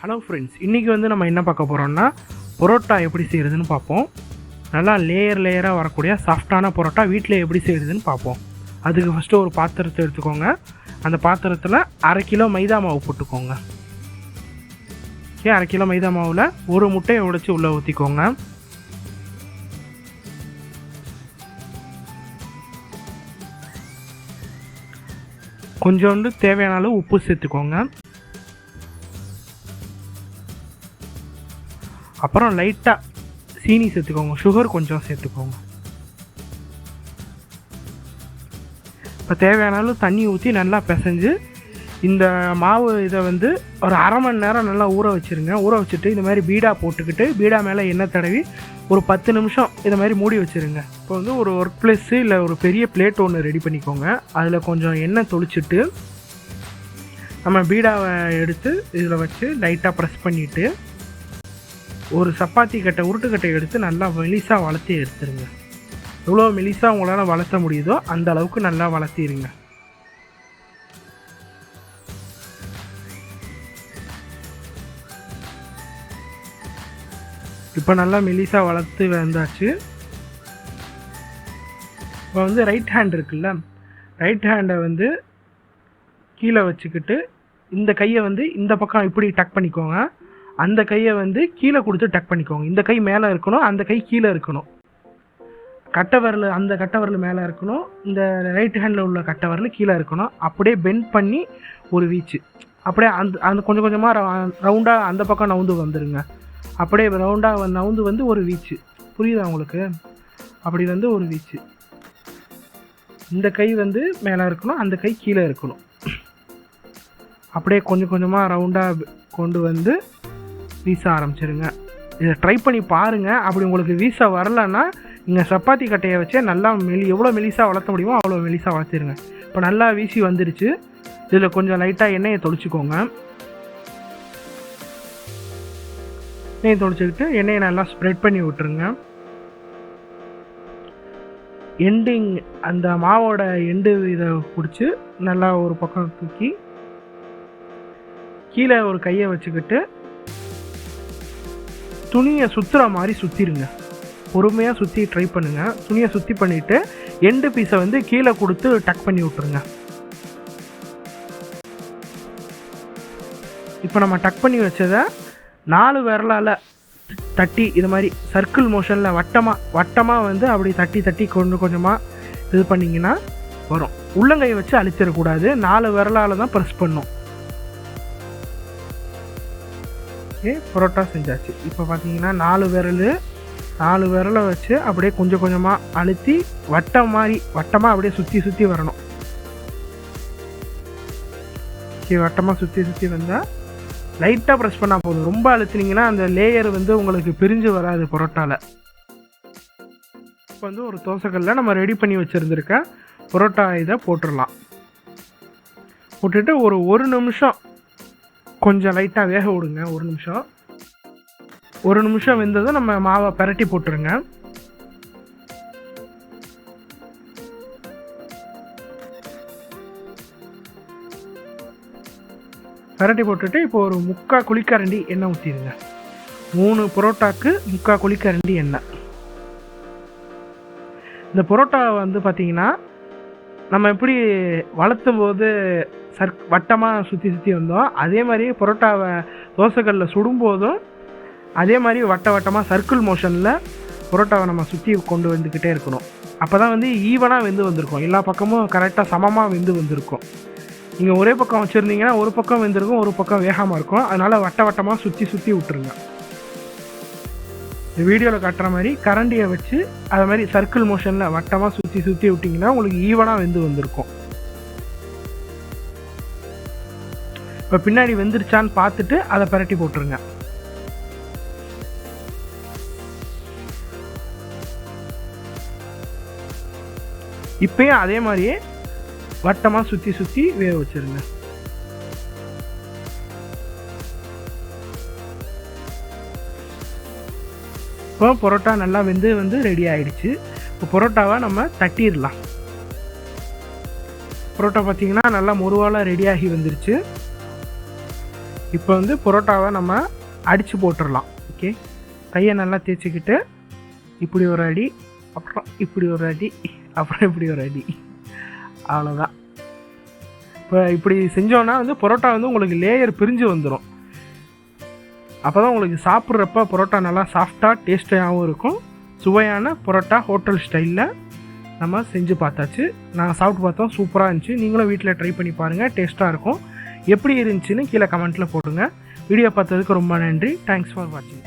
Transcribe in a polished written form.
Hello friends, இன்றைக்கி நம்ம என்ன பார்க்க போகிறோம்னா பரோட்டா எப்படி செய்கிறதுன்னு பார்ப்போம். நல்லா லேயராக வரக்கூடிய சாஃப்டான பரோட்டா வீட்டில் எப்படி செய்கிறதுன்னு பார்ப்போம். அதுக்கு ஃபஸ்ட்டு ஒரு பாத்திரத்தை எடுத்துக்கோங்க. அந்த பாத்திரத்தில் 1/2 கிலோ மைதா மாவு போட்டுக்கோங்க. ஓகே, 1/2 கிலோ மைதா மாவில் ஒரு முட்டையை உடைச்சி உள்ளே ஊற்றிக்கோங்க. கொஞ்சோண்டு தேவையான அளவு உப்பு சேர்த்துக்கோங்க. அப்புறம் லைட்டாக சீனி சேர்த்துக்கோங்க. சுகர் கொஞ்சம் சேர்த்துக்கோங்க. இப்போ தேவையான அளவு தண்ணி ஊற்றி நல்லா பிசைஞ்சு இந்த மாவு இதை ஒரு 1/2 மணி நேரம் நல்லா ஊற வச்சுருங்க. ஊற வச்சுட்டு இந்த மாதிரி பீடா போட்டுக்கிட்டு பீடா மேலே எண்ணெய் தடவி ஒரு 10 நிமிஷம் இதை மாதிரி மூடி வச்சுருங்க. இப்போ ஒரு ஒர்க் பிளேஸு இல்லை ஒரு பெரிய பிளேட் ஒன்று ரெடி பண்ணிக்கோங்க. அதில் கொஞ்சம் எண்ணெய் தொளிச்சுட்டு நம்ம பீடாவை எடுத்து இதில் வச்சு லைட்டாக ப்ரெஸ் பண்ணிவிட்டு ஒரு சப்பாத்தி கட்டை உருட்டுக்கட்டை எடுத்து நல்லா மெலிசாக வளர்த்தி எடுத்துருங்க. எவ்வளோ மெலிசாக உங்களால் வளர்த்த முடியுதோ அந்த அளவுக்கு நல்லா வளர்த்திடுங்க. இப்போ நல்லா மெலிசாக வளர்த்து வந்தாச்சு. இப்போ ரைட் ஹேண்ட் இருக்குல்ல, ரைட் ஹேண்டை கீழே வச்சுக்கிட்டு இந்த கையை இந்த பக்கம் இப்படி டக் பண்ணிக்கோங்க. அந்த கையை கீழே கொடுத்து டக் பண்ணிக்கோங்க. இந்த கை மேலே இருக்கணும், அந்த கை கீழே இருக்கணும். கட்டை விரல் அந்த கட்டை விரல் மேலே இருக்கணும், இந்த ரைட் ஹேண்டில் உள்ள கட்டை விரல் கீழே இருக்கணும். அப்படியே பெண்ட் பண்ணி ஒரு வீச்சு அப்படியே அந்த கொஞ்சம் கொஞ்சமாக ரவுண்டாக அந்த பக்கம் நவுந்து வந்துடுங்க. அப்படியே ரவுண்டாக நவுந்து ஒரு வீச்சு. புரியுதா உங்களுக்கு? அப்படி ஒரு வீச்சு. இந்த கை மேலே இருக்கணும், அந்த கை கீழே இருக்கணும். அப்படியே கொஞ்சம் கொஞ்சமாக ரவுண்டாக கொண்டு வீச ஆரம்பிச்சிருங்க. இதை ட்ரை பண்ணி பாருங்கள். அப்படி உங்களுக்கு வீச வரலன்னா நீங்கள் சப்பாத்தி கட்டையை வச்சே நல்லா எவ்வளோ மெலிசாக வளர்த்த முடியுமோ அவ்வளோ மெலிசாக வளர்த்திருங்க. இப்போ நல்லா வீசி வந்துருச்சு. இதில் கொஞ்சம் லைட்டாக எண்ணெயை தொளிச்சிக்கோங்க. எண்ணெயை தொளிச்சிக்கிட்டு எண்ணெயை நல்லா ஸ்ப்ரெட் பண்ணி விட்டுருங்க. எண்டிங் அந்த மாவோட எண்டு இதை பிடிச்சி நல்லா ஒரு பக்கம் தூக்கி கீழே ஒரு கையை வச்சுக்கிட்டு துணியை சுற்றுற மாதிரி சுற்றிடுங்க. பொறுமையாக சுற்றி ட்ரை பண்ணுங்கள். துணியை சுற்றி பண்ணிவிட்டு எண்டு பீஸை கீழே கொடுத்து டக் பண்ணி விட்ருங்க. இப்போ நம்ம டக் பண்ணி வச்சதை 4 விரலால் தட்டி இது மாதிரி சர்க்கிள் மோஷனில் வட்டமாக அப்படி தட்டி கொஞ்சமாக இது பண்ணிங்கன்னா வரும். உள்ளங்கையை வச்சு அழிச்சிடக்கூடாது, 4 விரலால் தான் ப்ரெஸ் பண்ணும். ஓகே, பரோட்டா செஞ்சாச்சு. இப்போ பார்த்தீங்கன்னா 4 விரலை வச்சு அப்படியே கொஞ்சம் கொஞ்சமாக அழுத்தி வட்டமாக அப்படியே சுற்றி வரணும். ஓகே, வட்டமாக சுற்றி வந்தால் லைட்டாக ப்ரெஸ் பண்ணால் போதும். ரொம்ப அழுத்தினீங்கன்னா அந்த லேயர் உங்களுக்கு பிரிஞ்சு வராது பரோட்டாவில். இப்போ ஒரு தோசைக்கல்ல நம்ம ரெடி பண்ணி வச்சுருந்துருக்க பரோட்டா இதை போட்டுடலாம். போட்டுட்டு ஒரு நிமிஷம் கொஞ்சம் லைட்டாக வேக விடுங்க. ஒரு நிமிஷம் வெந்ததும் நம்ம மாவை பரட்டி போட்டுருங்க. பரட்டி போட்டுட்டு இப்போ ஒரு 3/4 குழிக்கரண்டி எண்ணெய் ஊற்றிடுங்க. 3 பரோட்டாக்கு 3/4 குழிக்கரண்டி எண்ணெய். இந்த பரோட்டா பார்த்தீங்கன்னா நம்ம எப்படி வளர்த்தும் போது வட்டமாக சுற்றி வந்தோம், அதே மாதிரி பரோட்டாவை தோசைக்கல்லில் சுடும்போதும் அதே மாதிரி வட்டமாக சர்க்கிள் மோஷனில் பரோட்டாவை நம்ம சுற்றி கொண்டு வந்துக்கிட்டே இருக்கணும். அப்போ தான் ஈவனாக வந்திருக்கும். எல்லா பக்கமும் கரெக்டாக சமமாக வந்திருக்கும். நீங்கள் ஒரே பக்கம் வச்சுருந்தீங்கன்னா ஒரு பக்கம் வெந்திருக்கும், ஒரு பக்கம் வேகாமல் இருக்கும். அதனால் வட்டமாக சுற்றி விட்டுருங்க. இந்த வீடியோவில் காட்டுற மாதிரி கரண்டியை வச்சு அது மாதிரி சர்க்கிள் மோஷனில் வட்டமாக சுற்றி விட்டிங்கன்னா உங்களுக்கு ஈவனாக வந்திருக்கும். இப்போ பின்னாடி வெந்துருச்சான்னு பார்த்துட்டு அதை பரட்டி போட்டுருங்க. இப்பயும் அதே மாதிரியே வட்டமாக சுற்றி வேக வச்சுருங்க. இப்போ பரோட்டா நல்லா ரெடி ஆகிடுச்சு. இப்போ பரோட்டாவை நம்ம தட்டிடலாம். பரோட்டா பார்த்திங்கன்னா நல்லா முருவாலாக ரெடியாகி வந்துருச்சு. இப்போ வந்து பரோட்டாவை நம்ம அடித்து போட்டுடலாம். ஓகே, கையை நல்லா தேய்ச்சிக்கிட்டு இப்படி ஒரு அடி, அப்புறம் இப்படி ஒரு அடி, அப்புறம் இப்படி ஒரு அடி, அவ்வளோதான். இப்போ இப்படி செஞ்சோன்னா வந்து பரோட்டா வந்து உங்களுக்கு லேயர் பிரிஞ்சு வந்துடும். அப்போ தான் உங்களுக்கு சாப்பிட்றப்ப பரோட்டா நல்லா சாஃப்டாக டேஸ்ட்டாகவும் இருக்கும். சுவையான பரோட்டா ஹோட்டல் ஸ்டைலில் நம்ம செஞ்சு பார்த்தாச்சு. நாங்கள் சாப்பிட்டு பார்த்தோம், சூப்பராக இருந்துச்சு. நீங்களும் வீட்டில் ட்ரை பண்ணி பாருங்கள், டேஸ்ட்டாக இருக்கும். எப்படி இருந்துச்சுன்னு கீழே கமெண்ட்டில் போடுங்க. வீடியோ பார்த்ததுக்கு ரொம்ப நன்றி. தேங்க்ஸ் ஃபார் வாட்சிங்.